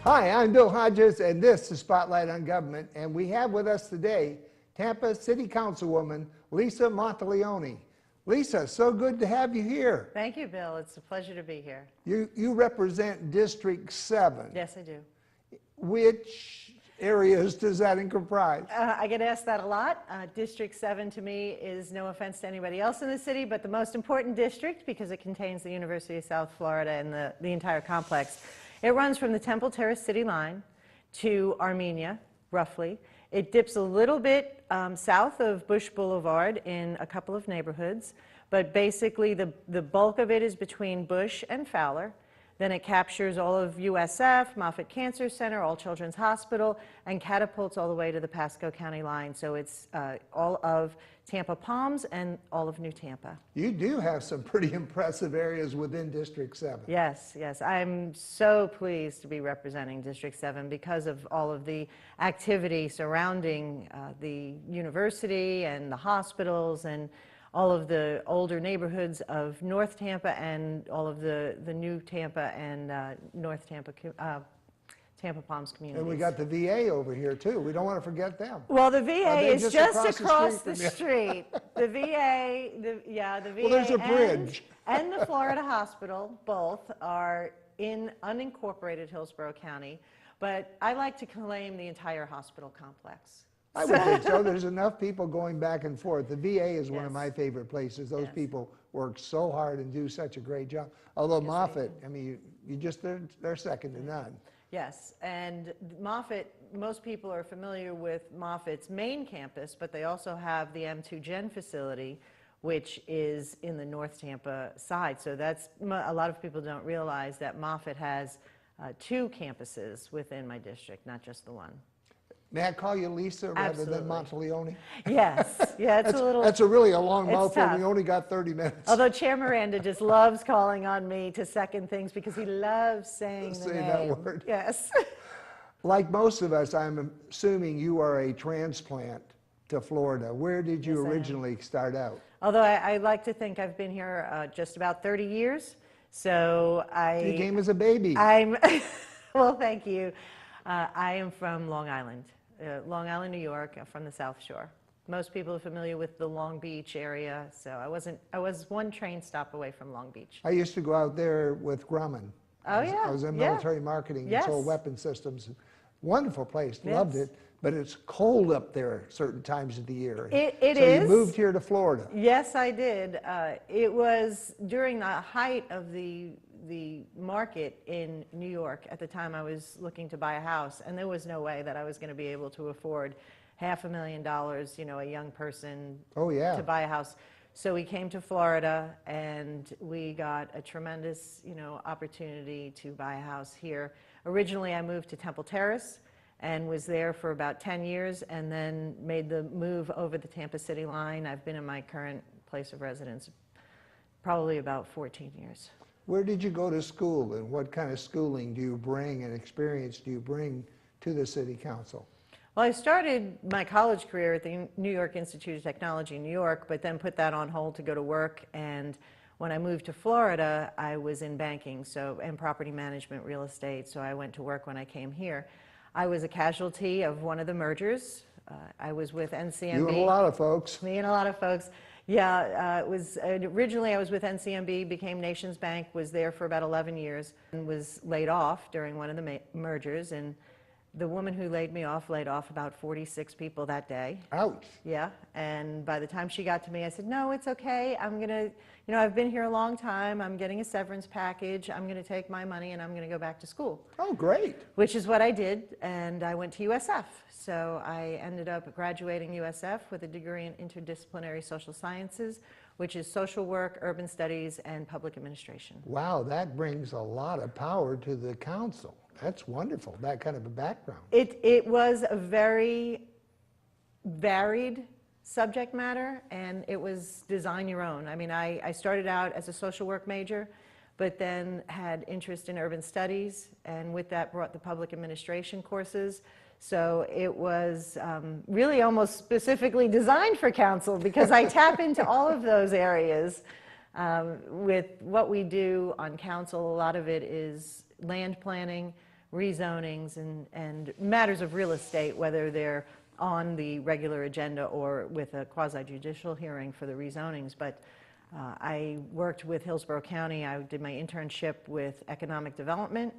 Hi, I'm Bill Hodges, and this is Spotlight on Government, and we have with us today Tampa City Councilwoman Lisa Montelione. Lisa, so good to have you here. Thank you, Bill. It's a pleasure to be here. You represent District 7. Yes, I do. Which areas does that comprise? I get asked that a lot. District 7 to me is, no offense to anybody else in the city, but the most important district because it contains the University of South Florida and the entire complex. It runs from the Temple Terrace city line to Armenia, roughly. It dips a little bit south of Bush Boulevard in a couple of neighborhoods, but basically the bulk of it is between Bush and Fowler. Then it captures all of USF, Moffitt Cancer Center, All Children's Hospital, and catapults all the way to the Pasco County line. So it's all of Tampa Palms and all of New Tampa. You do have some pretty impressive areas within District 7. Yes, yes. I'm so pleased to be representing District 7 because of all of the activity surrounding the university and the hospitals and all of the older neighborhoods of North Tampa and all of the new Tampa and North Tampa, Tampa Palms communities. And we got the VA over here too. We don't want to forget them. Well, the VA is just across the street. The VA, the VA well, there's a bridge. And the Florida Hospital, both are in unincorporated Hillsborough County, but I like to claim the entire hospital complex. I would think so. There's enough people going back and forth. The VA is one of my favorite places. Those people work so hard and do such a great job. Although Moffitt, I mean, they're second to none. Yes, and Moffitt, most people are familiar with Moffitt's main campus, but they also have the M2 Gen facility, which is in the North Tampa side. So that's, a lot of people don't realize that Moffitt has 2 campuses within my district, not just the one. May I call you Lisa rather than Montelione? Yes, yeah, it's that's really a long mouthful. We only got 30 minutes. Although Chair Miranda just loves calling on me to second things because he loves saying the name. That word. Yes. Like most of us, I'm assuming you are a transplant to Florida. Where did you originally start out? Although I like to think I've been here just about 30 years. So You came as a baby. Well, thank you. I am from Long Island. Long Island, New York, from the South Shore. Most people are familiar with the Long Beach area, so I was one train stop away from Long Beach. I used to go out there with Grumman. Oh, yeah. I was in military marketing and sold weapon systems. Wonderful place, loved it, but it's cold up there certain times of the year. It so is. You moved here to Florida. Yes, I did. It was during the height of the market in New York. At the time I was looking to buy a house, and there was no way that I was going to be able to afford $500,000, you know, a young person to buy a house. So we came to Florida and we got a tremendous, you know, opportunity to buy a house here. Originally I moved to Temple Terrace and was there for about 10 years and then made the move over the Tampa City line. I've been in my current place of residence probably about 14 years. Where did you go to school, and what kind of schooling do you bring and experience do you bring to the City Council? Well, I started my college career at the New York Institute of Technology in New York, but then put that on hold to go to work. And when I moved to Florida, I was in banking, and property management, real estate, so I went to work when I came here. I was a casualty of one of the mergers. I was with NCMB. You and a lot of folks. Me and a lot of folks. Yeah, originally I was with NCMB, became Nations Bank, was there for about 11 years, and was laid off during one of the mergers. And the woman who laid me off laid off about 46 people that day. Ouch. Yeah, and by the time she got to me, I said, no, it's okay. I'm going to, you know, I've been here a long time. I'm getting a severance package. I'm going to take my money and I'm going to go back to school. Oh, great. Which is what I did, and I went to USF. So I ended up graduating USF with a degree in interdisciplinary social sciences, which is social work, urban studies, and public administration. Wow, that brings a lot of power to the council. That's wonderful, that kind of a background. It was a very varied subject matter, and it was design your own. I mean, I started out as a social work major, but then had interest in urban studies, and with that brought the public administration courses. So it was really almost specifically designed for council because I tap into all of those areas. With what we do on council, a lot of it is land planning, rezonings and matters of real estate, whether they're on the regular agenda or with a quasi-judicial hearing for the rezonings. But I worked with Hillsborough County. I did my internship with economic development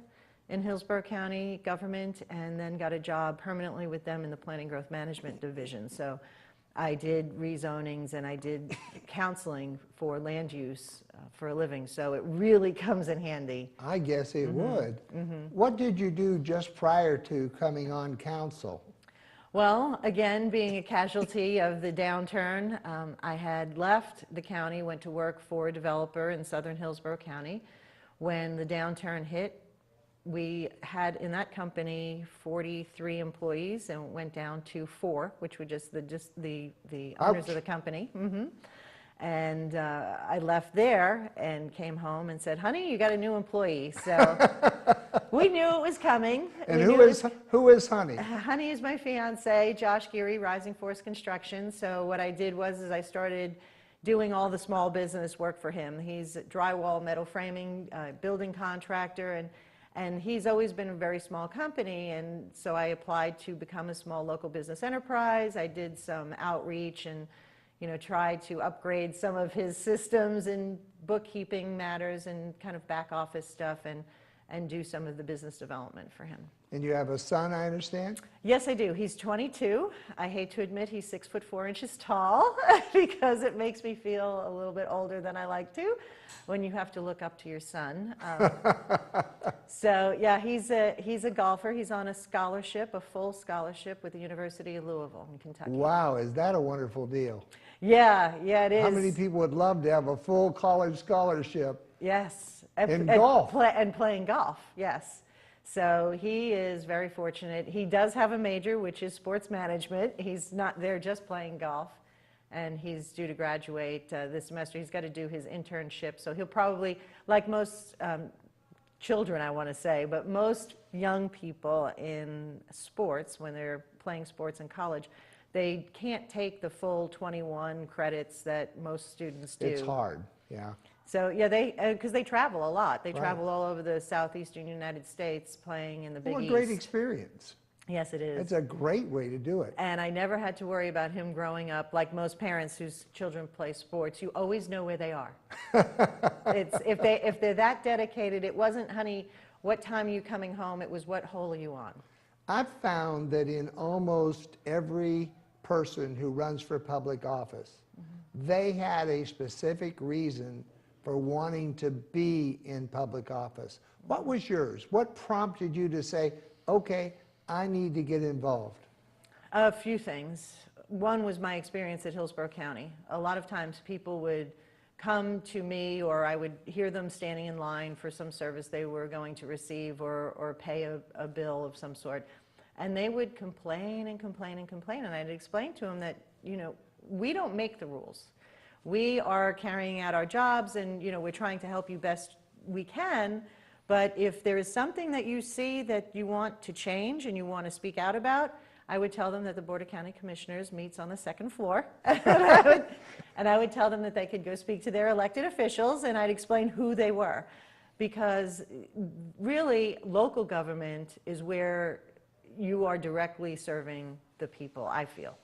in Hillsborough County government, and then got a job permanently with them in the Planning Growth Management Division. So I did rezonings and I did counseling for land use for a living. So it really comes in handy. I guess it would. What did you do just prior to coming on council? Well, again, being a casualty of the downturn, I had left the county, went to work for a developer in southern Hillsborough County. When the downturn hit, we had in that company 43 employees and went down to 4, which were just the owners of the company. And I left there and came home and said, honey, you got a new employee. So we knew it was coming. And who is Honey? Honey is my fiance, Josh Geary, Rising Force Construction. So what I did was I started doing all the small business work for him. He's a drywall, metal framing, building contractor, and he's always been a very small company. And so I applied to become a small local business enterprise. I did some outreach and tried to upgrade some of his systems and bookkeeping matters and kind of back office stuff and do some of the business development for him. And you have a son, I understand? Yes, I do. He's 22. I hate to admit he's 6'4" tall because it makes me feel a little bit older than I like to when you have to look up to your son. So yeah, he's a golfer. He's on a scholarship, a full scholarship with the University of Louisville in Kentucky. Wow, is that a wonderful deal? Yeah, it is. How many people would love to have a full college scholarship? Yes. In golf. And playing golf, yes. So he is very fortunate. He does have a major, which is sports management. He's not there just playing golf. And he's due to graduate this semester. He's got to do his internship. So he'll probably, like most children, I want to say, but most young people in sports, when they're playing sports in college, they can't take the full 21 credits that most students do. It's hard, yeah. So yeah, because they travel a lot. They travel all over the southeastern United States playing in the Big East. What a great experience. Yes, it is. It's a great way to do it. And I never had to worry about him growing up like most parents whose children play sports. You always know where they are. If they're that dedicated, it wasn't, honey, what time are you coming home? It was, what hole are you on? I've found that in almost every person who runs for public office, they had a specific reason for wanting to be in public office. What was yours? What prompted you to say, okay, I need to get involved? A few things. One was my experience at Hillsborough County. A lot of times people would come to me, or I would hear them standing in line for some service they were going to receive or pay a bill of some sort. And they would complain and complain and complain. And I'd explain to them that, we don't make the rules. We are carrying out our jobs and, we're trying to help you best we can. But if there is something that you see that you want to change and you want to speak out about, I would tell them that the Board of County Commissioners meets on the second floor. and I would tell them that they could go speak to their elected officials, and I'd explain who they were. Because really, local government is where you are directly serving the people, I feel.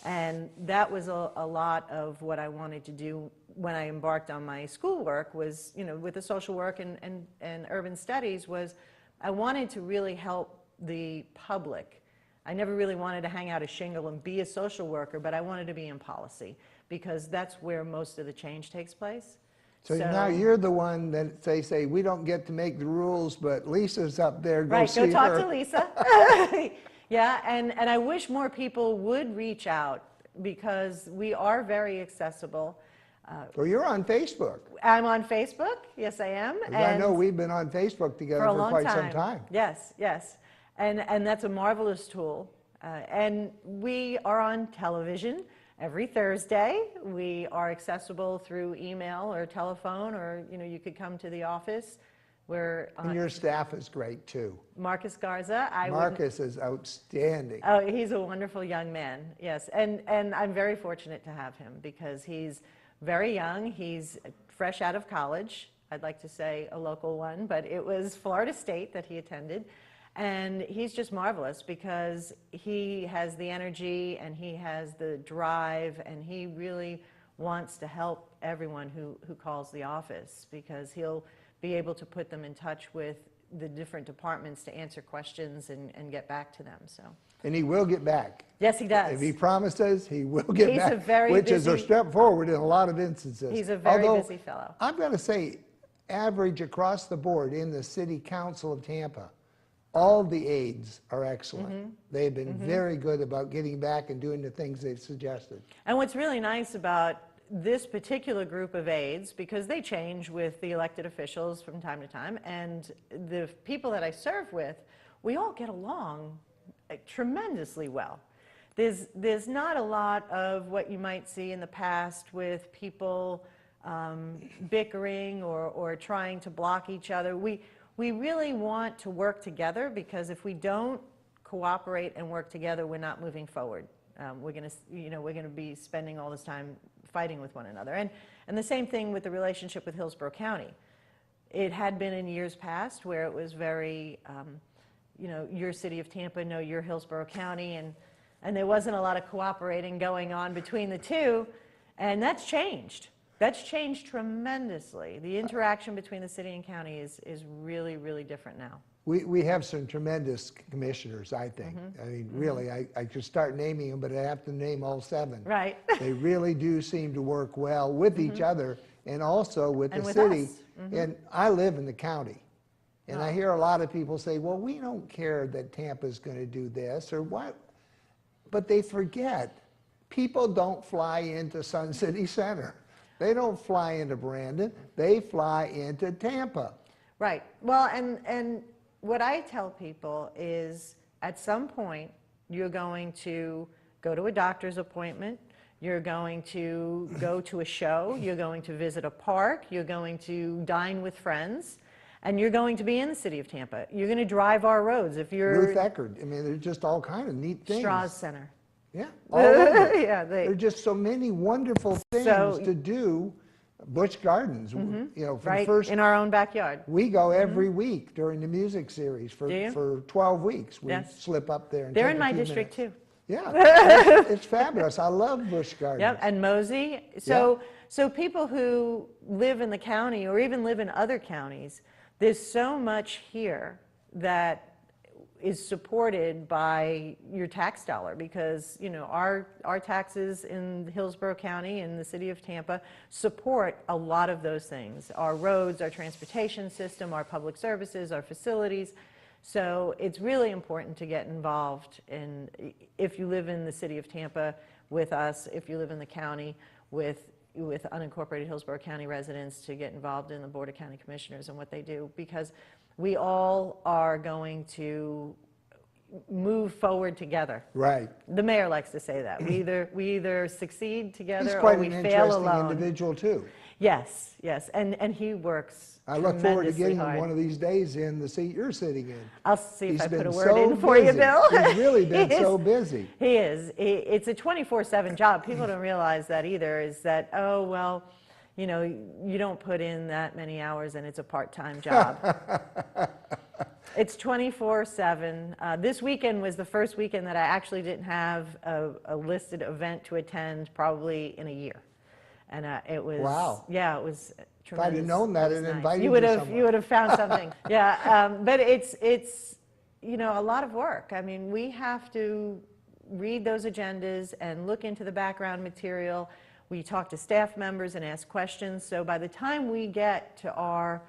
And that was a lot of what I wanted to do when I embarked on my schoolwork was, with the social work and urban studies, was I wanted to really help the public. I never really wanted to hang out a shingle and be a social worker, but I wanted to be in policy because that's where most of the change takes place. So now you're the one that they say, we don't get to make the rules, but Lisa's up there, go see her. Right, go talk to Lisa. Yeah, and I wish more people would reach out because we are very accessible. Well, you're on Facebook. I'm on Facebook, yes I am. And I know we've been on Facebook together for quite some time. Yes, yes. And that's a marvelous tool. And we are on television every Thursday. We are accessible through email or telephone, or you could come to the office. And your staff is great too. Marcus Garza. Marcus is outstanding. Oh, he's a wonderful young man, yes. And I'm very fortunate to have him because he's very young. He's fresh out of college. I'd like to say a local one, but it was Florida State that he attended. And he's just marvelous because he has the energy and he has the drive, and he really wants to help everyone who calls the office, because he'll be able to put them in touch with the different departments to answer questions and get back to them. So. And he will get back. Yes, he does. If he promised us, he will get back, a very which is a busy- step forward in a lot of instances. He's a very Although, busy fellow. I'm going to say, average across the board in the City Council of Tampa, all the aides are excellent. They've been very good about getting back and doing the things they've suggested. And what's really nice about this particular group of aides, because they change with the elected officials from time to time, and the people that I serve with, we all get along tremendously well. There's not a lot of what you might see in the past with people bickering or trying to block each other. We really want to work together, because if we don't cooperate and work together, we're not moving forward. We're going to be spending all this time fighting with one another. And the same thing with the relationship with Hillsborough County. It had been in years past where it was very, your city of Tampa, no, you're Hillsborough County, and there wasn't a lot of cooperating going on between the two, and that's changed. That's changed tremendously. The interaction between the city and county is really, really different now. We have some tremendous commissioners, I think. I mean, really, I could start naming them, but I have to name all 7. Right. They really do seem to work well with each other and also with And the with city. us. And I live in the county. And I hear a lot of people say, well, we don't care that Tampa's going to do this or what. But they forget, people don't fly into Sun City Center. They don't fly into Brandon. They fly into Tampa. Right. Well, and what I tell people is, at some point, you're going to go to a doctor's appointment, you're going to go to a show, you're going to visit a park, you're going to dine with friends, and you're going to be in the city of Tampa. You're going to drive our roads. If you're Ruth Eckerd. I mean, there's just all kind of neat things. Strauss Center. Yeah, all over. Yeah, There are just so many wonderful things to do. Busch Gardens, you know, for the right first, in our own backyard. we go every week during the music series Do you? for 12 weeks. We Yes. slip up there and They're take in a my few district minutes. too. Yeah, it's fabulous. I love Busch Gardens. Yep, and Mosey. So people who live in the county or even live in other counties, there's so much here that is supported by your tax dollar, because our taxes in Hillsborough County and the city of Tampa support a lot of those things. Our roads, our transportation system, our public services, our facilities. So it's really important to get involved in, if you live in the city of Tampa with us, if you live in the county with unincorporated Hillsborough County residents, to get involved in the Board of County Commissioners and what they do, because we all are going to move forward together. Right. The mayor likes to say that. We either succeed He's together or quite we an fail interesting alone. individual too. Yes, yes, and he works I look forward to getting hard. him one of these days in the seat you're sitting in. I'll see if He's I put been a word so in for you, busy. Bill. He's really been He so is. busy. He is. It's a 24/7 job. People don't realize that either, is that, oh, well, you don't put in that many hours and it's a part-time job. It's 24/7. This weekend was the first weekend that I actually didn't have a listed event to attend probably in a year. And it was, Wow. Yeah, it was tremendous. If I'd have known that It was and nice. invited you you would have somewhere. You would have found something. Yeah, but it's a lot of work. I mean, we have to read those agendas and look into the background material. We talk to staff members and ask questions. So by the time we get to our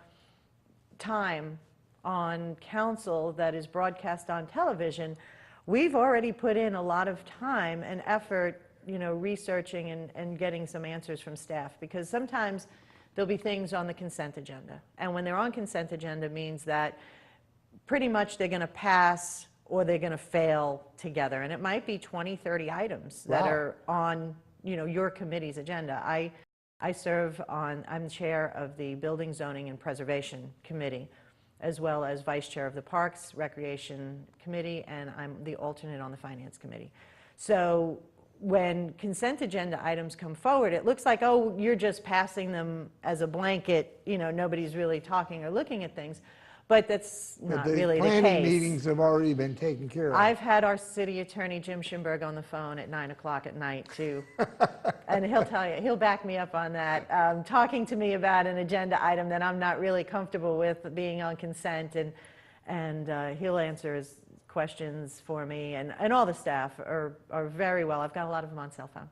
time on council that is broadcast on television, we've already put in a lot of time and effort, researching and getting some answers from staff, because sometimes there'll be things on the consent agenda. And when they're on consent agenda means that pretty much they're going to pass or they're going to fail together. And it might be 20, 30 items that Wow. are on, your committee's agenda. I serve I'm chair of the Building, Zoning, and Preservation Committee, as well as vice chair of the Parks, Recreation Committee, and I'm the alternate on the Finance Committee. So when consent agenda items come forward, it looks like, oh, you're just passing them as a blanket, nobody's really talking or looking at things. But that's But not the really the planning case. meetings have already been taken care of. I've had our city attorney, Jim Schimberg, on the phone at 9 o'clock at night, too. And he'll tell you, he'll back me up on that, talking to me about an agenda item that I'm not really comfortable with being on consent, and he'll answer his questions for me, and all the staff are very well. I've got a lot of them on cell phone.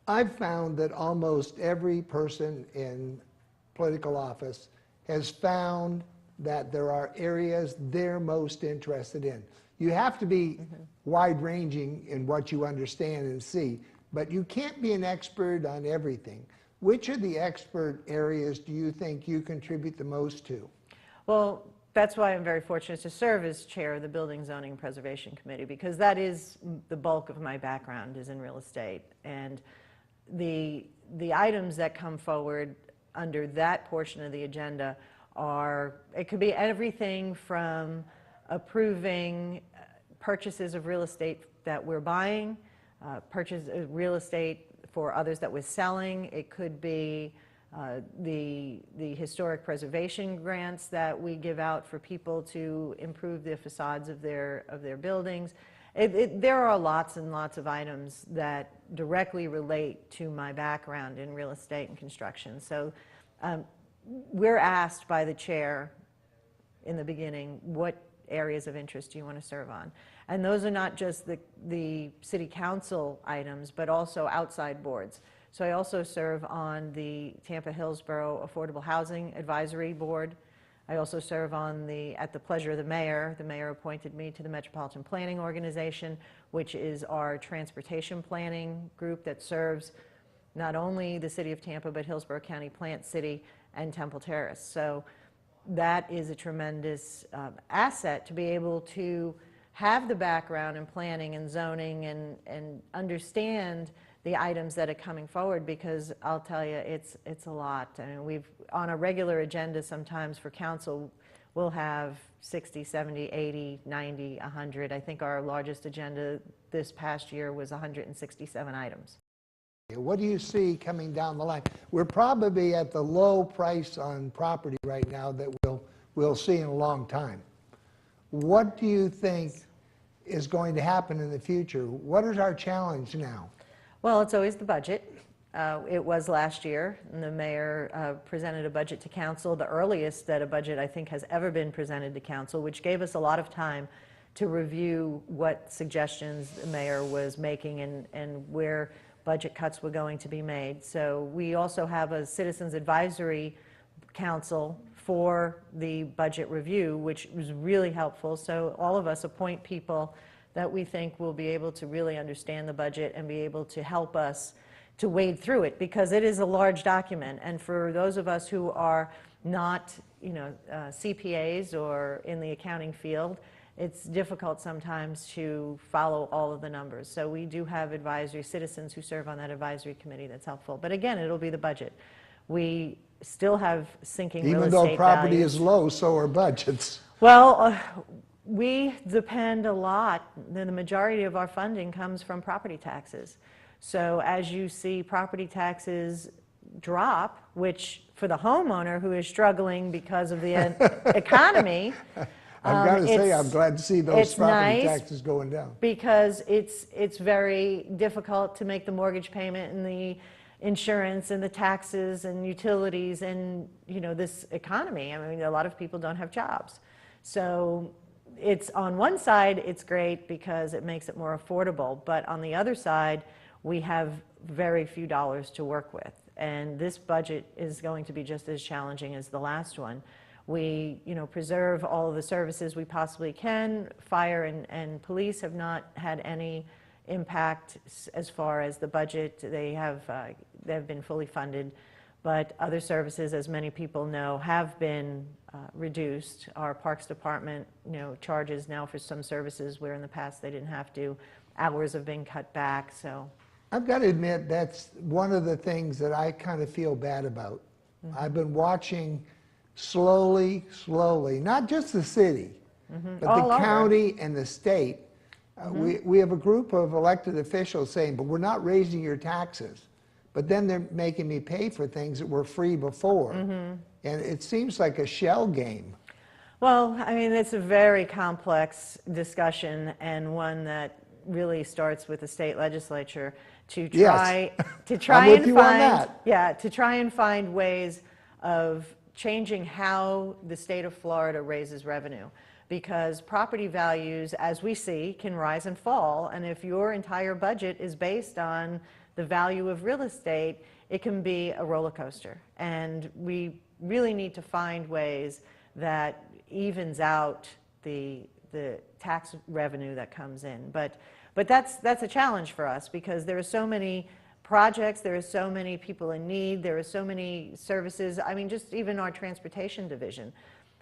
I've found that almost every person in political office has found that there are areas they're most interested in. You have to be wide-ranging in what you understand and see, but you can't be an expert on everything. Which of the expert areas do you think you contribute the most to? Well, that's why I'm very fortunate to serve as chair of the Building, Zoning, and Preservation Committee, because that is the bulk of my background is in real estate. And the items that come forward under that portion of the agenda it could be everything from approving purchases of real estate that we're buying, purchase of real estate for others that we're selling. It could be the historic preservation grants that we give out for people to improve the facades of their buildings. There are lots and lots of items that directly relate to my background in real estate and construction. So we're asked by the chair in the beginning, what areas of interest do you want to serve on? And those are not just the city council items, but also outside boards. So I also serve on the Tampa Hillsborough Affordable Housing Advisory Board. I also serve on at the pleasure of the mayor. The mayor appointed me to the Metropolitan Planning Organization, which is our transportation planning group that serves not only the city of Tampa, but Hillsborough County, Plant City, and Temple Terrace. So that is a tremendous asset to be able to have the background in planning and zoning and understand the items that are coming forward, because I'll tell you, it's a lot. I mean, on a regular agenda sometimes for council, we'll have 60, 70, 80, 90, 100. I think our largest agenda this past year was 167 items. What do you see coming down the line? We're probably at the low price on property right now that we'll see in a long time. What do you think is going to happen in the future? What is our challenge now? Well, it's always the budget. It was last year, and the mayor presented a budget to council, the earliest that a budget I think has ever been presented to council, which gave us a lot of time to review what suggestions the mayor was making and where budget cuts were going to be made. So we also have a Citizens Advisory Council for the budget review, which was really helpful. So all of us appoint people that we think will be able to really understand the budget and be able to help us to wade through it, because it is a large document. And for those of us who are not, CPAs or in the accounting field, it's difficult sometimes to follow all of the numbers. So we do have advisory citizens who serve on that advisory committee that's helpful. But again, it'll be the budget. We still have sinking real estate values. Even though property is low, so are budgets. Well, we depend a lot. The majority of our funding comes from property taxes. So as you see property taxes drop, which for the homeowner who is struggling because of the economy, I've got to say, I'm glad to see those property taxes going down. Because it's very difficult to make the mortgage payment and the insurance and the taxes and utilities and this economy. I mean, a lot of people don't have jobs. So it's on one side, it's great because it makes it more affordable. But on the other side, we have very few dollars to work with. And this budget is going to be just as challenging as the last one. We, preserve all of the services we possibly can. Fire and police have not had any impact as far as the budget. They've been fully funded, but other services, as many people know, have been reduced. Our Parks Department, charges now for some services where in the past they didn't have to. Hours have been cut back. So I've got to admit, that's one of the things that I kind of feel bad about. I've been watching slowly, not just the city, but the county and the state. We have a group of elected officials saying, but we're not raising your taxes. But then they're making me pay for things that were free before. And it seems like a shell game. Well, I mean, it's a very complex discussion and one that really starts with the state legislature to try Yes. to try I'm with and you on find that. yeah, to try and find ways of changing how the state of Florida raises revenue, because property values, as we see, can rise and fall, and if your entire budget is based on the value of real estate, it can be a roller coaster. And we really need to find ways that evens out the tax revenue that comes in. But that's a challenge for us, because there are so many projects, there are so many people in need, there are so many services. I mean, just even our transportation division.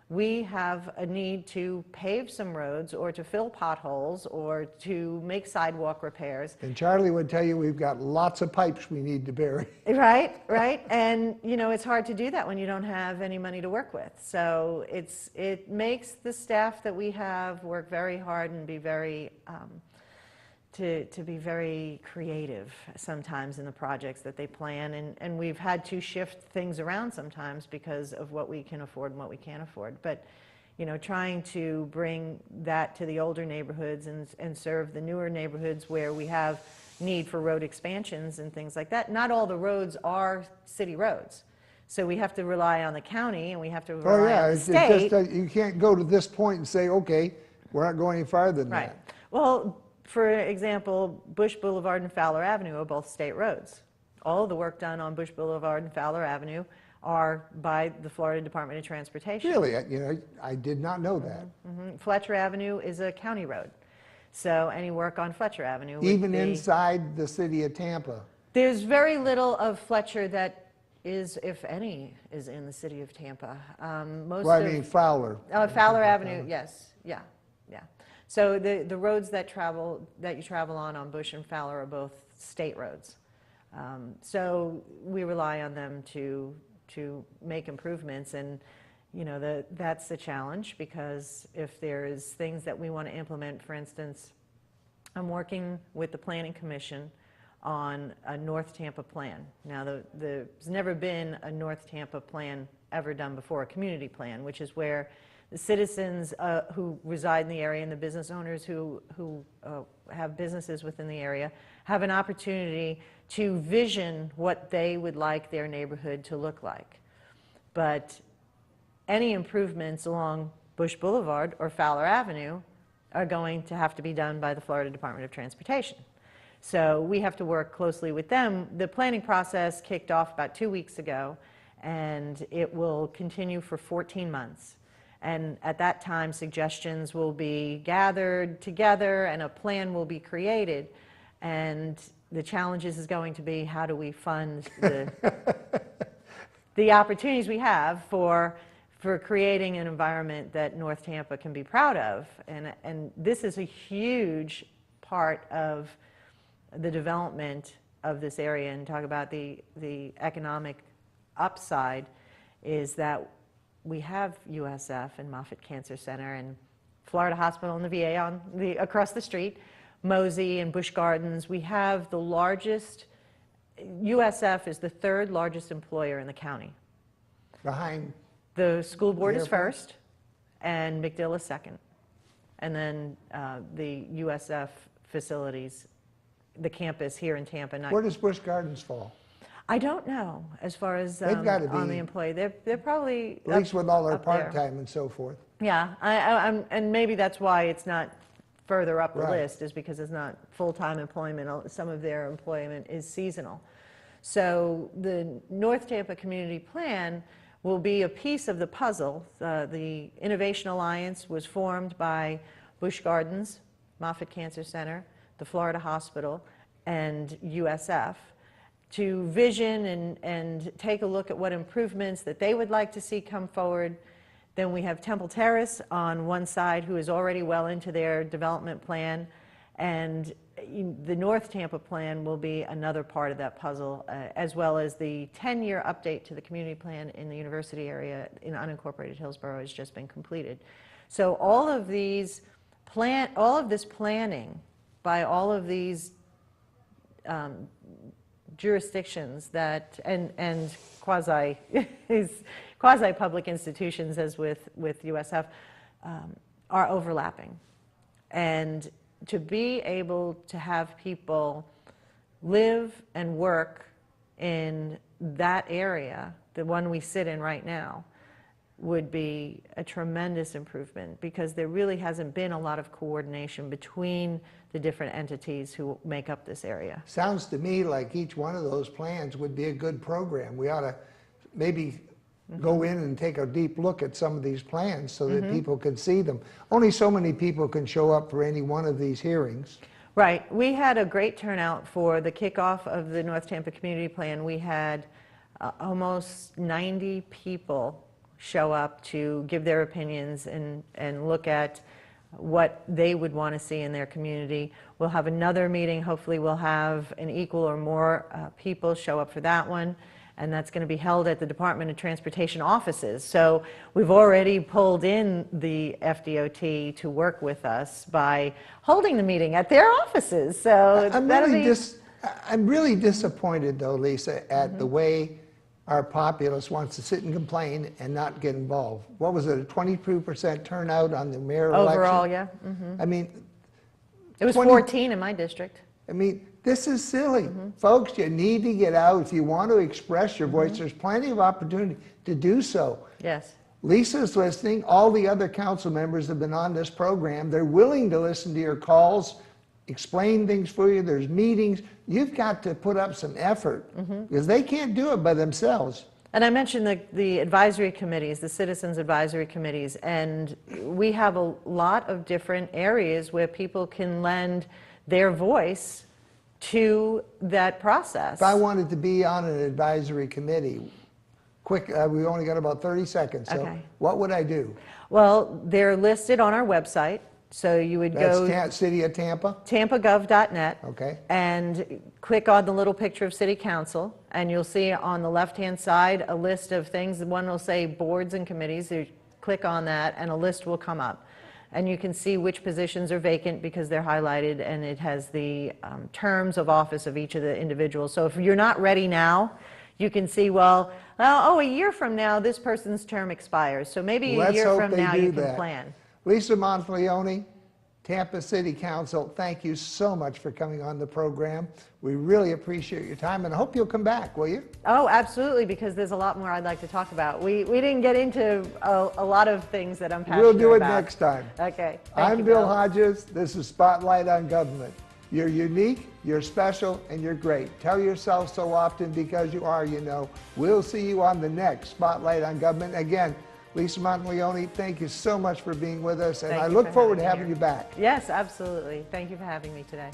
We have a need to pave some roads or to fill potholes or to make sidewalk repairs. And Charlie would tell you we've got lots of pipes we need to bury. Right, right. And, you know, it's hard to do that when you don't have any money to work with. So it makes the staff that we have work very hard and be very, to be very creative sometimes in the projects that they plan. And we've had to shift things around sometimes because of what we can afford and what we can't afford. But, you know, trying to bring that to the older neighborhoods and serve the newer neighborhoods where we have need for road expansions and things like that. Not all the roads are city roads. So we have to rely on the county and we have to rely on the state. You can't go to this point and say, okay, we're not going any farther than Right. that. Well, for example, Bush Boulevard and Fowler Avenue are both state roads. All of the work done on Bush Boulevard and Fowler Avenue are by the Florida Department of Transportation. Really, you know, I did not know that. Fletcher Avenue is a county road. So any work on Fletcher Avenue would Even be, inside the city of Tampa. there's very little of Fletcher that is, if any, is in the city of Tampa. Most Well, I of, mean Fowler. Fowler Avenue, yes, yeah, yeah. So the roads that you travel on Bush and Fowler are both state roads. So we rely on them to make improvements, and you know that's the challenge, because if there's things that we want to implement, for instance, I'm working with the Planning Commission on a North Tampa plan. Now there's never been a North Tampa plan ever done before, a community plan, which is where the citizens who reside in the area and the business owners who have businesses within the area have an opportunity to vision what they would like their neighborhood to look like. But any improvements along Bush Boulevard or Fowler Avenue are going to have to be done by the Florida Department of Transportation. So we have to work closely with them. The planning process kicked off about 2 weeks ago, and it will continue for 14 months. And at that time, suggestions will be gathered together and a plan will be created. And the challenge is going to be, how do we fund the opportunities we have for creating an environment that North Tampa can be proud of. And this is a huge part of the development of this area. And talk about the economic upside is that we have USF and Moffitt Cancer Center and Florida Hospital and the VA across the street, Mosey and Busch Gardens. We have the largest, USF is the third largest employer in the county. Behind The school board the is airport? first and McDill is second. And then the USF facilities, the campus here in Tampa. Where does Busch Gardens fall? I don't know, as far as They've gotta on the be- employee. They're probably At least with all their up there. part-time and so forth. Yeah, and maybe that's why it's not further up the Right. list, is because it's not full-time employment. Some of their employment is seasonal. So the North Tampa Community Plan will be a piece of the puzzle. The Innovation Alliance was formed by Busch Gardens, Moffitt Cancer Center, the Florida Hospital, and USF to vision and take a look at what improvements that they would like to see come forward. Then we have Temple Terrace on one side, who is already well into their development plan, and the North Tampa plan will be another part of that puzzle, as well as the 10-year update to the community plan in the university area in unincorporated Hillsborough has just been completed. So all of this planning by all of these jurisdictions that and quasi quasi-public institutions, as with USF, are overlapping. And to be able to have people live and work in that area, the one we sit in right now, would be a tremendous improvement, because there really hasn't been a lot of coordination between the different entities who make up this area. Sounds to me like each one of those plans would be a good program. We ought to maybe go in and take a deep look at some of these plans so that people can see them. Only so many people can show up for any one of these hearings. Right. We had a great turnout for the kickoff of the North Tampa Community Plan. We had almost 90 people show up to give their opinions and look at what they would want to see in their community. We'll have another meeting. Hopefully we'll have an equal or more people show up for that one, and that's going to be held at the Department of Transportation offices. So we've already pulled in the FDOT to work with us by holding the meeting at their offices. So I'm really disappointed, though, Lisa, at the way our populace wants to sit and complain and not get involved. What was it, a 22% turnout on the mayor election? Overall, yeah. I mean, it was 14 in my district. I mean, this is silly. Folks, you need to get out. If you want to express your voice, there's plenty of opportunity to do so. Yes. Lisa's listening. All the other council members have been on this program. They're willing to listen to your calls, explain things for you. There's meetings. You've got to put up some effort, because they can't do it by themselves. And I mentioned the advisory committees, the citizens advisory committees, and we have a lot of different areas where people can lend their voice to that process. If I wanted to be on an advisory committee, quick, we only got about 30 seconds, so what would I do? Well, they're listed on our website. So you would go City of Tampa? tampagov.net, Okay. and click on the little picture of City Council, and you'll see on the left-hand side a list of things. One will say boards and committees. You click on that, and a list will come up. And you can see which positions are vacant because they're highlighted, and it has the terms of office of each of the individuals. So if you're not ready now, you can see, well, a year from now, this person's term expires. So maybe a year from now you can plan. Lisa Montelione, Tampa City Council, thank you so much for coming on the program. We really appreciate your time, and I hope you'll come back, will you? Oh, absolutely, because there's a lot more I'd like to talk about. We didn't get into a lot of things that I'm passionate about. We'll do it next time. Okay. I'm Bill Hodges. This is Spotlight on Government. You're unique, you're special, and you're great. Tell yourself so often, because you are, you know. We'll see you on the next Spotlight on Government. Again, Lisa Montelione, thank you so much for being with us, and I look forward to having you back. Yes, absolutely. Thank you for having me today.